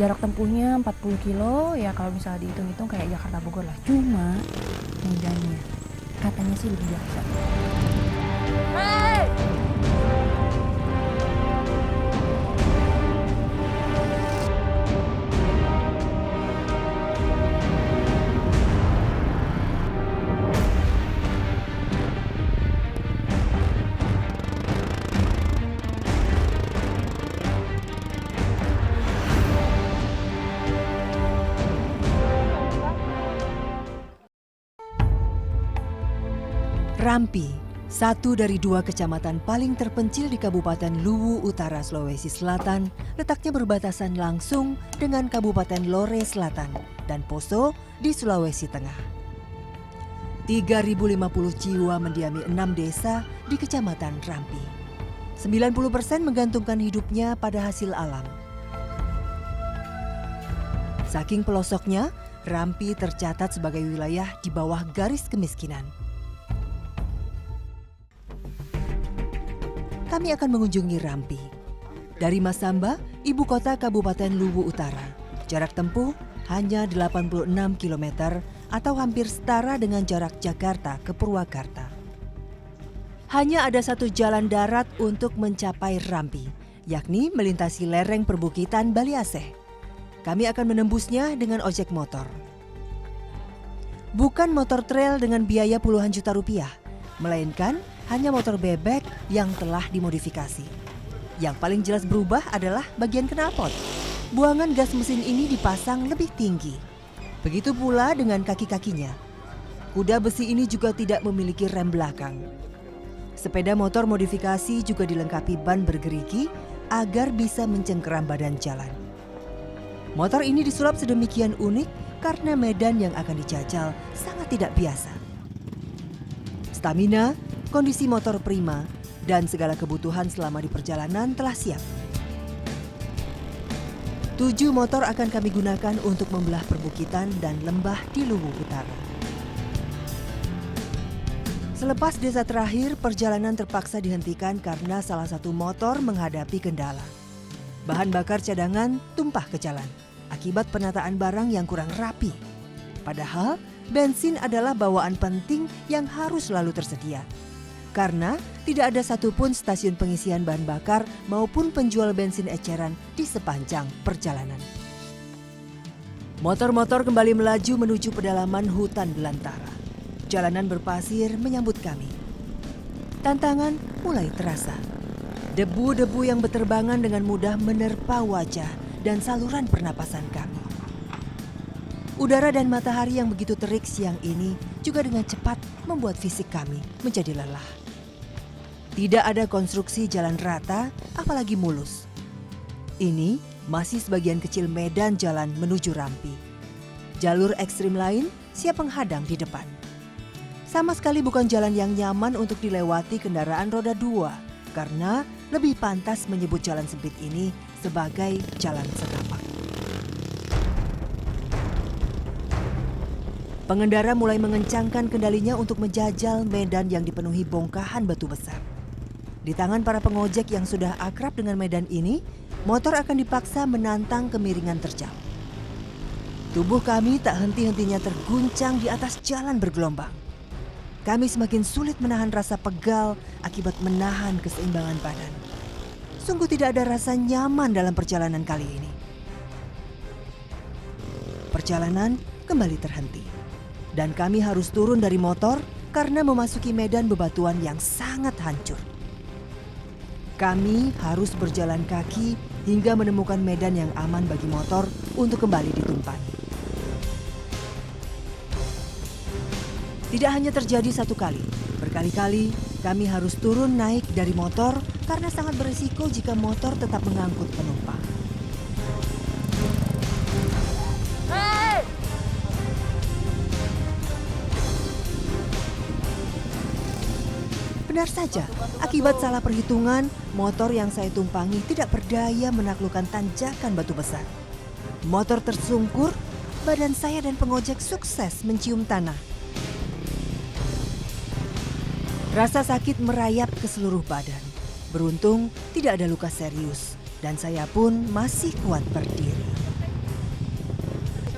Jarak tempuhnya 40 kilo, ya kalau misalnya dihitung-hitung kayak Jakarta Bogor lah. Cuma medannya katanya sih lebih biasa. Rampi, satu dari dua kecamatan paling terpencil di Kabupaten Luwu Utara, Sulawesi Selatan, letaknya berbatasan langsung dengan Kabupaten Lore Selatan dan Poso di Sulawesi Tengah. 3.050 jiwa mendiami 6 desa di Kecamatan Rampi. 90% menggantungkan hidupnya pada hasil alam. Saking pelosoknya, Rampi tercatat sebagai wilayah di bawah garis kemiskinan. Kami akan mengunjungi Rampi. Dari Masamba, ibu kota Kabupaten Luwu Utara. Jarak tempuh hanya 86 km atau hampir setara dengan jarak Jakarta ke Purwakarta. Hanya ada satu jalan darat untuk mencapai Rampi, yakni melintasi lereng perbukitan Bali Aceh. Kami akan menembusnya dengan ojek motor. Bukan motor trail dengan biaya puluhan juta rupiah, melainkan hanya motor bebek yang telah dimodifikasi. Yang paling jelas berubah adalah bagian knalpot. Buangan gas mesin ini dipasang lebih tinggi. Begitu pula dengan kaki-kakinya. Kuda besi ini juga tidak memiliki rem belakang. Sepeda motor modifikasi juga dilengkapi ban bergerigi agar bisa mencengkeram badan jalan. Motor ini disulap sedemikian unik karena medan yang akan dijajal sangat tidak biasa. Stamina, kondisi motor prima, dan segala kebutuhan selama di perjalanan telah siap. 7 motor akan kami gunakan untuk membelah perbukitan dan lembah di Luwu Utara. Selepas desa terakhir, perjalanan terpaksa dihentikan karena salah satu motor menghadapi kendala. Bahan bakar cadangan tumpah ke jalan akibat penataan barang yang kurang rapi. Padahal bensin adalah bawaan penting yang harus selalu tersedia. Karena tidak ada satupun stasiun pengisian bahan bakar maupun penjual bensin eceran di sepanjang perjalanan. Motor-motor kembali melaju menuju pedalaman hutan belantara. Jalanan berpasir menyambut kami. Tantangan mulai terasa. Debu-debu yang berterbangan dengan mudah menerpa wajah dan saluran pernapasan kami. Udara dan matahari yang begitu terik siang ini juga dengan cepat membuat fisik kami menjadi lelah. Tidak ada konstruksi jalan rata, apalagi mulus. Ini masih sebagian kecil medan jalan menuju Rampi. Jalur ekstrim lain siap menghadang di depan. Sama sekali bukan jalan yang nyaman untuk dilewati kendaraan roda 2, karena lebih pantas menyebut jalan sempit ini sebagai jalan setapak. Pengendara mulai mengencangkan kendalinya untuk menjajal medan yang dipenuhi bongkahan batu besar. Di tangan para pengojek yang sudah akrab dengan medan ini, motor akan dipaksa menantang kemiringan terjal. Tubuh kami tak henti-hentinya terguncang di atas jalan bergelombang. Kami semakin sulit menahan rasa pegal akibat menahan keseimbangan badan. Sungguh tidak ada rasa nyaman dalam perjalanan kali ini. Perjalanan kembali terhenti. Dan kami harus turun dari motor karena memasuki medan bebatuan yang sangat hancur. Kami harus berjalan kaki hingga menemukan medan yang aman bagi motor untuk kembali ditumpangi. Tidak hanya terjadi satu kali, berkali-kali kami harus turun naik dari motor karena sangat berisiko jika motor tetap mengangkut penumpang. Benar saja, akibat salah perhitungan, motor yang saya tumpangi tidak berdaya menaklukkan tanjakan batu besar. Motor tersungkur, badan saya dan pengojek sukses mencium tanah. Rasa sakit merayap ke seluruh badan. Beruntung tidak ada luka serius dan saya pun masih kuat berdiri.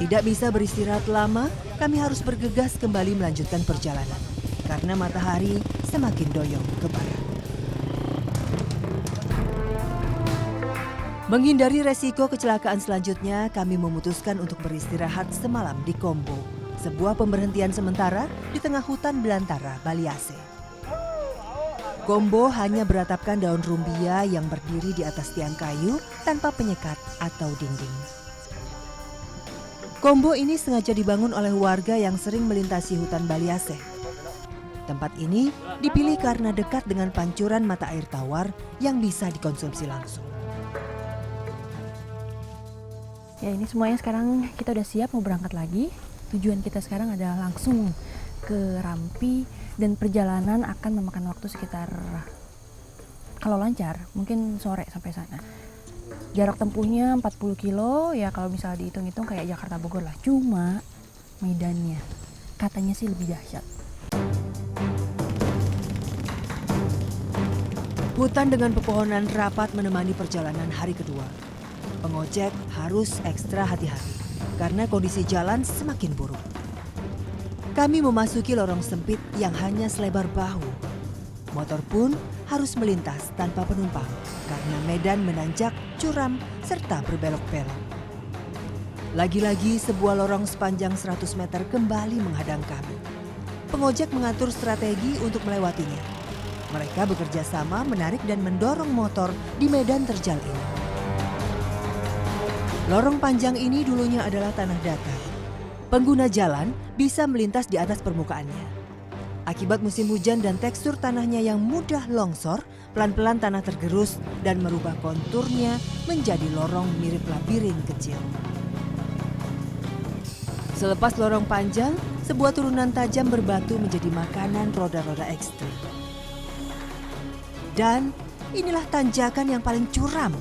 Tidak bisa beristirahat lama, kami harus bergegas kembali melanjutkan perjalanan karena matahari semakin doyong ke barat. Menghindari resiko kecelakaan selanjutnya, kami memutuskan untuk beristirahat semalam di Kombo, sebuah pemberhentian sementara di tengah hutan belantara Baliase. Kombo hanya beratapkan daun rumbia yang berdiri di atas tiang kayu tanpa penyekat atau dinding. Kombo ini sengaja dibangun oleh warga yang sering melintasi hutan Baliase. Tempat ini dipilih karena dekat dengan pancuran mata air tawar yang bisa dikonsumsi langsung. Ya, ini semuanya sekarang kita udah siap mau berangkat lagi. Tujuan kita sekarang adalah langsung ke Rampi dan perjalanan akan memakan waktu sekitar, kalau lancar mungkin sore sampai sana. Jarak tempuhnya 40 kilo, ya kalau misalnya dihitung-hitung kayak Jakarta Bogor lah. Cuma medannya katanya sih lebih dahsyat. Hutan dengan pepohonan rapat menemani perjalanan hari kedua. Pengojek harus ekstra hati-hati karena kondisi jalan semakin buruk. Kami memasuki lorong sempit yang hanya selebar bahu. Motor pun harus melintas tanpa penumpang karena medan menanjak, curam, serta berbelok-belok. Lagi-lagi sebuah lorong sepanjang 100 meter kembali menghadang kami. Pengojek mengatur strategi untuk melewatinya. Mereka bekerja sama menarik dan mendorong motor di medan terjal ini. Lorong panjang ini dulunya adalah tanah datar. Pengguna jalan bisa melintas di atas permukaannya. Akibat musim hujan dan tekstur tanahnya yang mudah longsor, pelan-pelan tanah tergerus dan merubah konturnya menjadi lorong mirip labirin kecil. Selepas lorong panjang, sebuah turunan tajam berbatu menjadi makanan roda-roda ekstrim. Dan inilah tanjakan yang paling curam.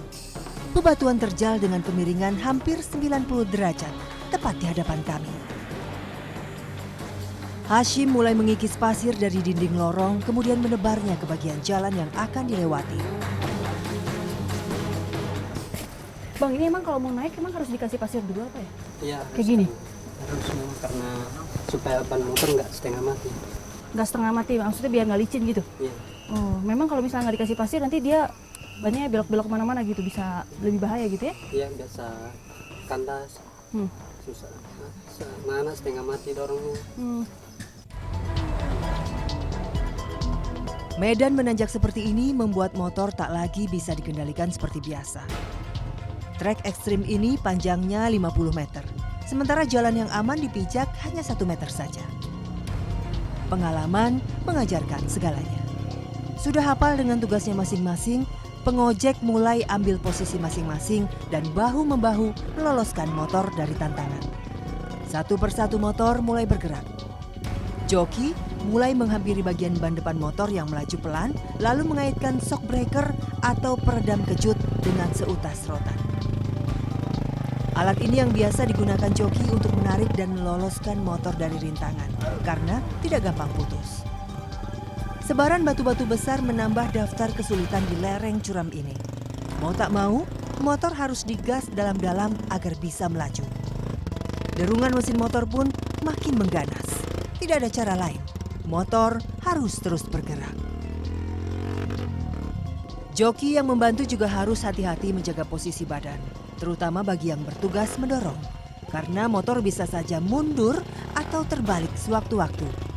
Bebatuan terjal dengan kemiringan hampir 90 derajat, tepat di hadapan kami. Hashim mulai mengikis pasir dari dinding lorong, kemudian menebarnya ke bagian jalan yang akan dilewati. Bang, ini emang kalau mau naik emang harus dikasih pasir dulu apa ya? Iya. Kayak gini? Harus memang karena supaya ban motor nggak setengah mati. Nggak setengah mati, maksudnya biar nggak licin gitu? Iya. Oh, memang kalau misalnya nggak dikasih pasir nanti dia bannya belok-belok kemana-mana gitu, bisa lebih bahaya gitu ya? Iya, biasa kandas. Susah. Mana setengah mati dorongnya. Medan menanjak seperti ini membuat motor tak lagi bisa dikendalikan seperti biasa. Trek ekstrim ini panjangnya 50 meter, sementara jalan yang aman dipijak hanya 1 meter saja. Pengalaman mengajarkan segalanya. Sudah hafal dengan tugasnya masing-masing, pengojek mulai ambil posisi masing-masing dan bahu-membahu meloloskan motor dari tantangan. Satu persatu motor mulai bergerak. Joki mulai menghampiri bagian ban depan motor yang melaju pelan, lalu mengaitkan shock breaker atau peredam kejut dengan seutas rotan. Alat ini yang biasa digunakan joki untuk menarik dan meloloskan motor dari rintangan, karena tidak gampang putus. Sebaran batu-batu besar menambah daftar kesulitan di lereng curam ini. Mau tak mau, motor harus digas dalam-dalam agar bisa melaju. Derungan mesin motor pun makin mengganas. Tidak ada cara lain, motor harus terus bergerak. Joki yang membantu juga harus hati-hati menjaga posisi badan, terutama bagi yang bertugas mendorong, karena motor bisa saja mundur atau terbalik sewaktu-waktu.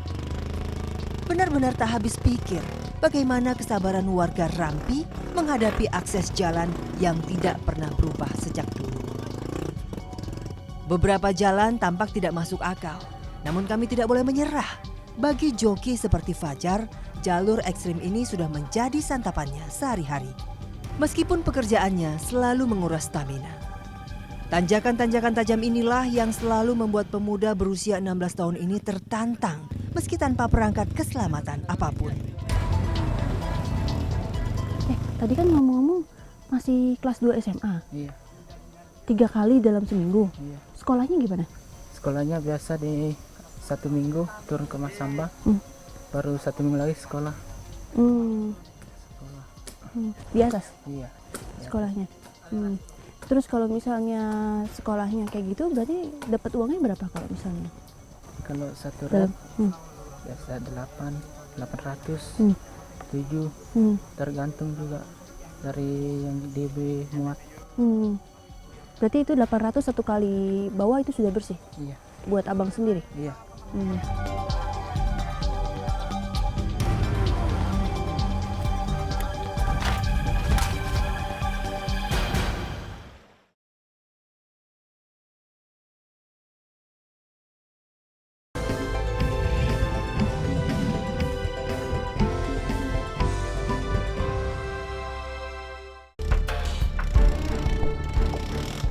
Benar-benar tak habis pikir bagaimana kesabaran warga Rampi menghadapi akses jalan yang tidak pernah berubah sejak dulu. Beberapa jalan tampak tidak masuk akal. Namun kami tidak boleh menyerah. Bagi joki seperti Fajar, jalur ekstrim ini sudah menjadi santapannya sehari-hari. Meskipun pekerjaannya selalu menguras stamina. Tanjakan-tanjakan tajam inilah yang selalu membuat pemuda berusia 16 tahun ini tertantang meski tanpa perangkat keselamatan apapun. Tadi kan ngomong-ngomong masih kelas 2 SMA. Iya. 3 kali dalam seminggu. Iya. Sekolahnya gimana? Sekolahnya biasa di 1 minggu turun ke Masamba, baru 1 minggu lagi sekolah. Di atas Iya. sekolahnya. Terus kalau misalnya sekolahnya kayak gitu, berarti dapat uangnya berapa kalau misalnya? Kalau satu Dalam, rak biasa 800, 7, tergantung juga dari yang DB muat. Berarti itu 800 satu kali bawa itu sudah bersih? Iya, Buat abang sendiri? iya.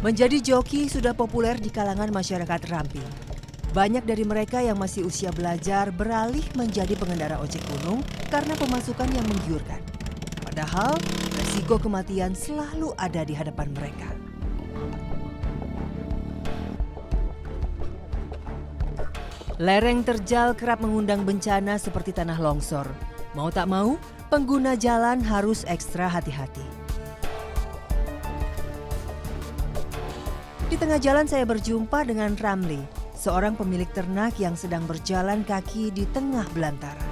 Menjadi joki sudah populer di kalangan masyarakat Rampi. Banyak dari mereka yang masih usia belajar beralih menjadi pengendara ojek gunung karena pemasukan yang menggiurkan. Padahal resiko kematian selalu ada di hadapan mereka. Lereng terjal kerap mengundang bencana seperti tanah longsor. Mau tak mau, pengguna jalan harus ekstra hati-hati. Di tengah jalan saya berjumpa dengan Ramli, seorang pemilik ternak yang sedang berjalan kaki di tengah belantara.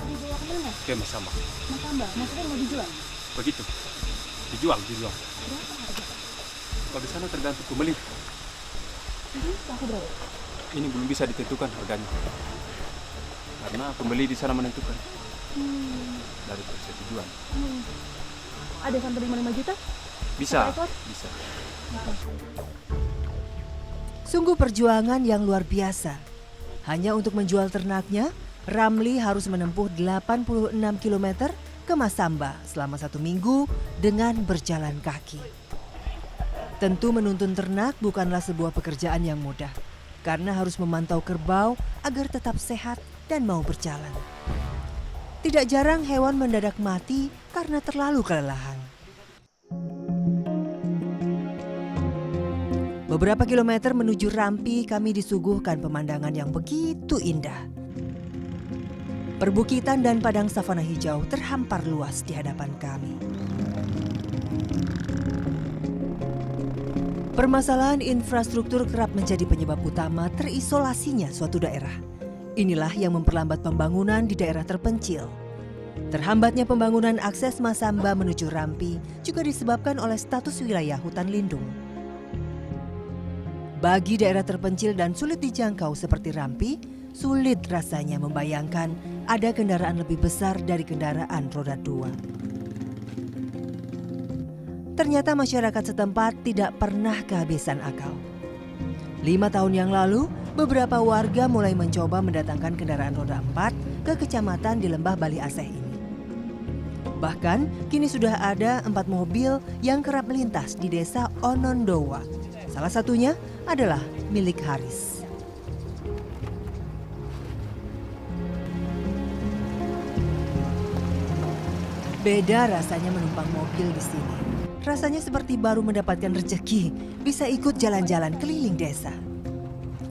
Dibawa kemana? Oke, sama. Mas Ambah, maksudnya mau dijual? Begitu. Dijual. Berapa harga? Kalau di sana tergantung pembeli. Ini laku berapa? Ini belum bisa ditentukan harganya. Karena pembeli di sana menentukan dari persetujuan. Ada sampai 55 juta? Bisa. Per ekor? Bisa. Sungguh perjuangan yang luar biasa. Hanya untuk menjual ternaknya, Ramli harus menempuh 86 km ke Masamba selama 1 minggu dengan berjalan kaki. Tentu menuntun ternak bukanlah sebuah pekerjaan yang mudah, karena harus memantau kerbau agar tetap sehat dan mau berjalan. Tidak jarang hewan mendadak mati karena terlalu kelelahan. Beberapa kilometer menuju Rampi, kami disuguhkan pemandangan yang begitu indah. Perbukitan dan padang savana hijau terhampar luas di hadapan kami. Permasalahan infrastruktur kerap menjadi penyebab utama terisolasinya suatu daerah. Inilah yang memperlambat pembangunan di daerah terpencil. Terhambatnya pembangunan akses Masamba menuju Rampi juga disebabkan oleh status wilayah hutan lindung. Bagi daerah terpencil dan sulit dijangkau seperti Rampi, sulit rasanya membayangkan ada kendaraan lebih besar dari kendaraan roda 2. Ternyata masyarakat setempat tidak pernah kehabisan akal. 5 tahun yang lalu, beberapa warga mulai mencoba mendatangkan kendaraan roda 4 ke kecamatan di Lembah Bali Aseh ini. Bahkan, kini sudah ada 4 mobil yang kerap melintas di desa Onondowa. Salah satunya adalah milik Haris. Beda rasanya menumpang mobil di sini. Rasanya seperti baru mendapatkan rezeki, bisa ikut jalan-jalan keliling desa.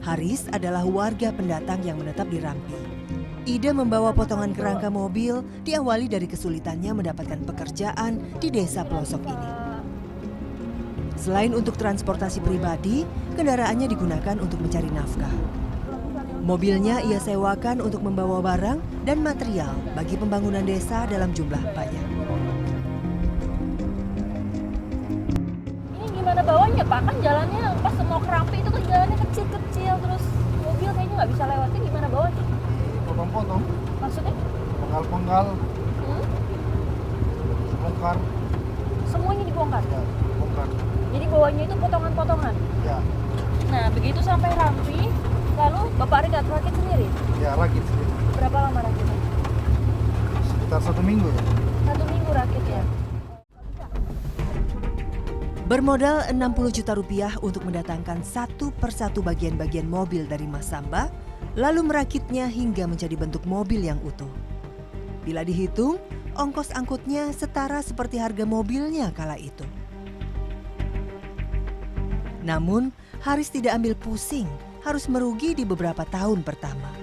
Haris adalah warga pendatang yang menetap di Rampi. Ide membawa potongan kerangka mobil diawali dari kesulitannya mendapatkan pekerjaan di desa pelosok ini. Selain untuk transportasi pribadi, kendaraannya digunakan untuk mencari nafkah. Mobilnya ia sewakan untuk membawa barang dan material bagi pembangunan desa dalam jumlah banyak. Ini gimana bawanya Pak? Kan jalannya pas mau ke Rampi itu kan jalannya kecil-kecil, terus mobil kayaknya nggak bisa lewatnya, gimana bawanya? Potong-potong, Maksudnya? penggal-penggal, bongkar, Semuanya dibongkar? ya, bongkar, Jadi bawahnya itu potongan-potongan? ya, Nah begitu sampai Rampi, lalu Bapak rakit sendiri? ya rakit sendiri. Berapa lama rakitnya? Sekitar 1 minggu ya. 1 minggu rakit ya? Bermodal 60 juta rupiah untuk mendatangkan satu persatu bagian-bagian mobil dari Masamba, lalu merakitnya hingga menjadi bentuk mobil yang utuh. Bila dihitung, ongkos angkutnya setara seperti harga mobilnya kala itu. Namun, Haris tidak ambil pusing, harus merugi di beberapa tahun pertama.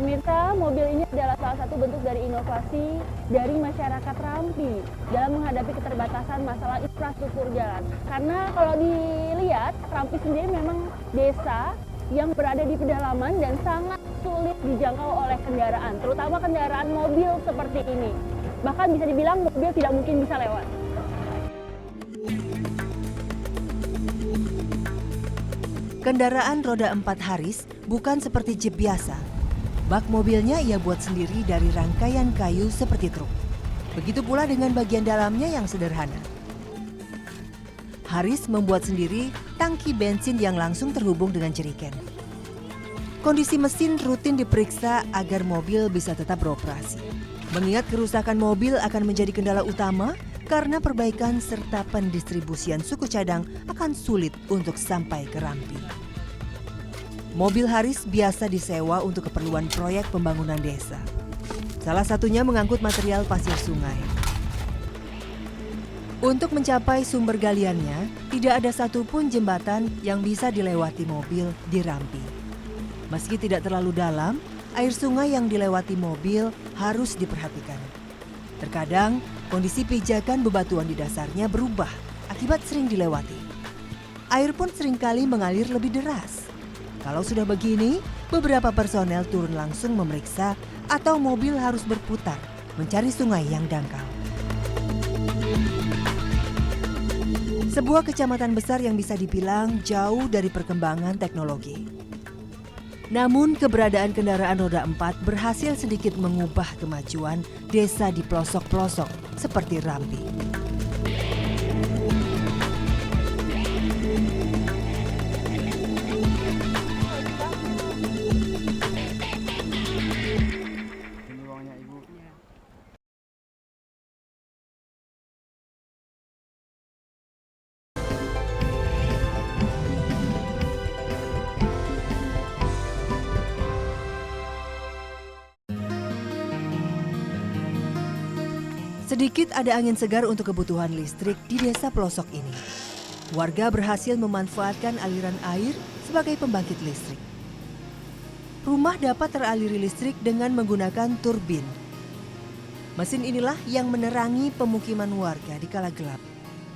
Pemirsa, mobil ini adalah salah satu bentuk dari inovasi dari masyarakat Rampi dalam menghadapi keterbatasan masalah infrastruktur jalan. Karena kalau dilihat, Rampi sendiri memang desa yang berada di pedalaman dan sangat sulit dijangkau oleh kendaraan, terutama kendaraan mobil seperti ini. Bahkan bisa dibilang mobil tidak mungkin bisa lewat. Kendaraan roda 4 Haris bukan seperti jeep biasa. Bak mobilnya ia buat sendiri dari rangkaian kayu seperti truk. Begitu pula dengan bagian dalamnya yang sederhana. Haris membuat sendiri tangki bensin yang langsung terhubung dengan jerigen. Kondisi mesin rutin diperiksa agar mobil bisa tetap beroperasi. Mengingat kerusakan mobil akan menjadi kendala utama karena perbaikan serta pendistribusian suku cadang akan sulit untuk sampai ke Rampi. Mobil Haris biasa disewa untuk keperluan proyek pembangunan desa. Salah satunya mengangkut material pasir sungai. Untuk mencapai sumber galiannya, tidak ada satupun jembatan yang bisa dilewati mobil di Rampi. Meski tidak terlalu dalam, air sungai yang dilewati mobil harus diperhatikan. Terkadang, kondisi pijakan bebatuan di dasarnya berubah akibat sering dilewati. Air pun seringkali mengalir lebih deras. Kalau sudah begini, beberapa personel turun langsung memeriksa atau mobil harus berputar mencari sungai yang dangkal. Sebuah kecamatan besar yang bisa dibilang jauh dari perkembangan teknologi. Namun keberadaan kendaraan roda 4 berhasil sedikit mengubah kemajuan desa di pelosok-pelosok seperti Rampi. Ini uangnya ibu. Sedikit ada angin segar untuk kebutuhan listrik di desa pelosok ini. Warga berhasil memanfaatkan aliran air sebagai pembangkit listrik. Rumah dapat teraliri listrik dengan menggunakan turbin. Mesin inilah yang menerangi pemukiman warga di kala gelap.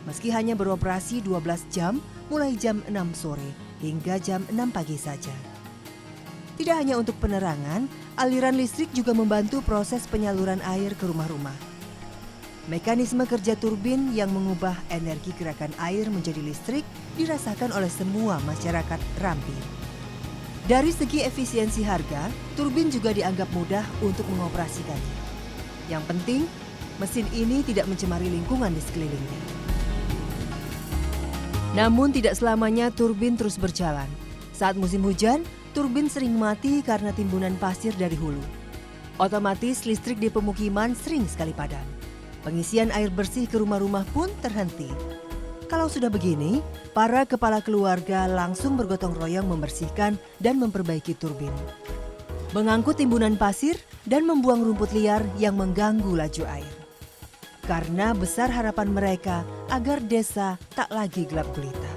Meski hanya beroperasi 12 jam, mulai jam 6 sore hingga jam 6 pagi saja. Tidak hanya untuk penerangan, aliran listrik juga membantu proses penyaluran air ke rumah-rumah. Mekanisme kerja turbin yang mengubah energi gerakan air menjadi listrik dirasakan oleh semua masyarakat Rampi. Dari segi efisiensi harga, turbin juga dianggap mudah untuk mengoperasikannya. Yang penting, mesin ini tidak mencemari lingkungan di sekelilingnya. Namun tidak selamanya turbin terus berjalan. Saat musim hujan, turbin sering mati karena timbunan pasir dari hulu. Otomatis listrik di pemukiman sering sekali padam. Pengisian air bersih ke rumah-rumah pun terhenti. Kalau sudah begini, para kepala keluarga langsung bergotong royong membersihkan dan memperbaiki turbin. Mengangkut timbunan pasir dan membuang rumput liar yang mengganggu laju air. Karena besar harapan mereka agar desa tak lagi gelap gulita.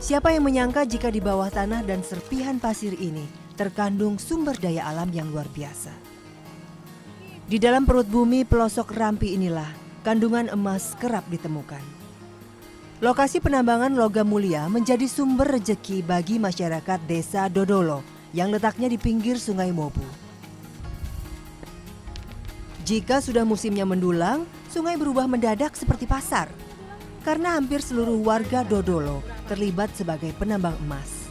Siapa yang menyangka jika di bawah tanah dan serpihan pasir ini terkandung sumber daya alam yang luar biasa. Di dalam perut bumi pelosok Rampi inilah kandungan emas kerap ditemukan. Lokasi penambangan logam mulia menjadi sumber rejeki bagi masyarakat desa Dodolo yang letaknya di pinggir Sungai Mobu. Jika sudah musimnya mendulang, sungai berubah mendadak seperti pasar. Karena hampir seluruh warga Dodolo terlibat sebagai penambang emas.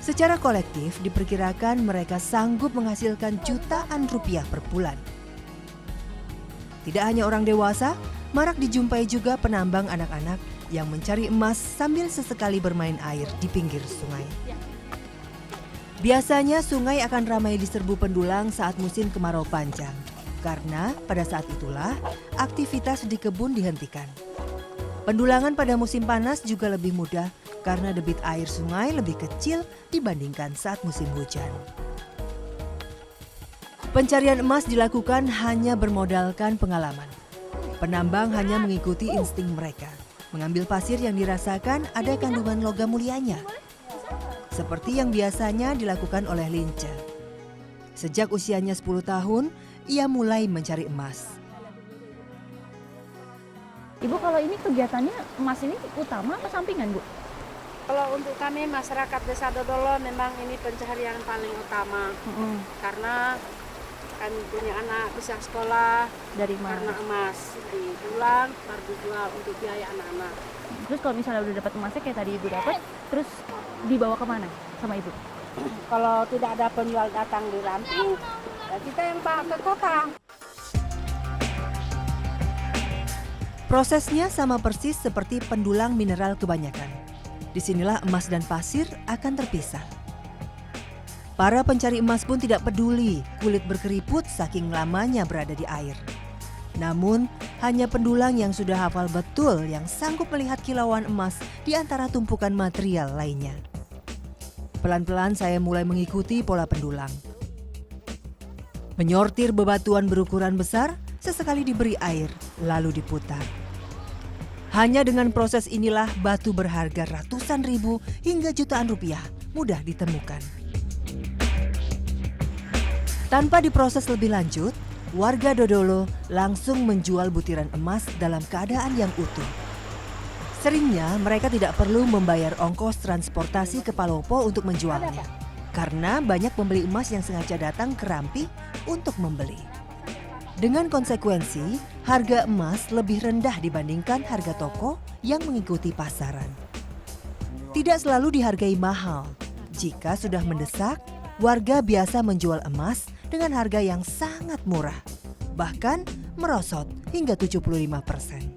Secara kolektif diperkirakan mereka sanggup menghasilkan jutaan rupiah per bulan. Tidak hanya orang dewasa, marak dijumpai juga penambang anak-anak yang mencari emas sambil sesekali bermain air di pinggir sungai. Biasanya sungai akan ramai diserbu pendulang saat musim kemarau panjang. Karena pada saat itulah aktivitas di kebun dihentikan. Pendulangan pada musim panas juga lebih mudah karena debit air sungai lebih kecil dibandingkan saat musim hujan. Pencarian emas dilakukan hanya bermodalkan pengalaman. Penambang hanya mengikuti insting mereka. Mengambil pasir yang dirasakan ada kandungan logam mulianya. Seperti yang biasanya dilakukan oleh Lince. Sejak usianya 10 tahun, ia mulai mencari emas. Ibu, kalau ini kegiatannya emas ini utama atau sampingan, Bu? Kalau untuk kami masyarakat Desa Dodolo memang ini pencaharian paling utama. Karena kami punya anak bisa sekolah Dari mana? karena emas dipulang baru dijual untuk biaya anak-anak. Terus kalau misalnya udah dapat emasnya kayak tadi Ibu dapat, terus dibawa kemana sama Ibu? Kalau tidak ada penjual datang di Ramping, ya kita yang bawa ke kota. Prosesnya sama persis seperti pendulang mineral kebanyakan. Disinilah emas dan pasir akan terpisah. Para pencari emas pun tidak peduli kulit berkeriput saking lamanya berada di air. Namun, hanya pendulang yang sudah hafal betul yang sanggup melihat kilauan emas di antara tumpukan material lainnya. Pelan-pelan saya mulai mengikuti pola pendulang. Menyortir bebatuan berukuran besar, sesekali diberi air, lalu diputar. Hanya dengan proses inilah batu berharga ratusan ribu hingga jutaan rupiah mudah ditemukan. Tanpa diproses lebih lanjut, warga Dodolo langsung menjual butiran emas dalam keadaan yang utuh. Seringnya mereka tidak perlu membayar ongkos transportasi ke Palopo untuk menjualnya, karena banyak pembeli emas yang sengaja datang ke Rampi untuk membeli. Dengan konsekuensi, harga emas lebih rendah dibandingkan harga toko yang mengikuti pasaran. Tidak selalu dihargai mahal. Jika sudah mendesak, warga biasa menjual emas dengan harga yang sangat murah, bahkan merosot hingga 75%.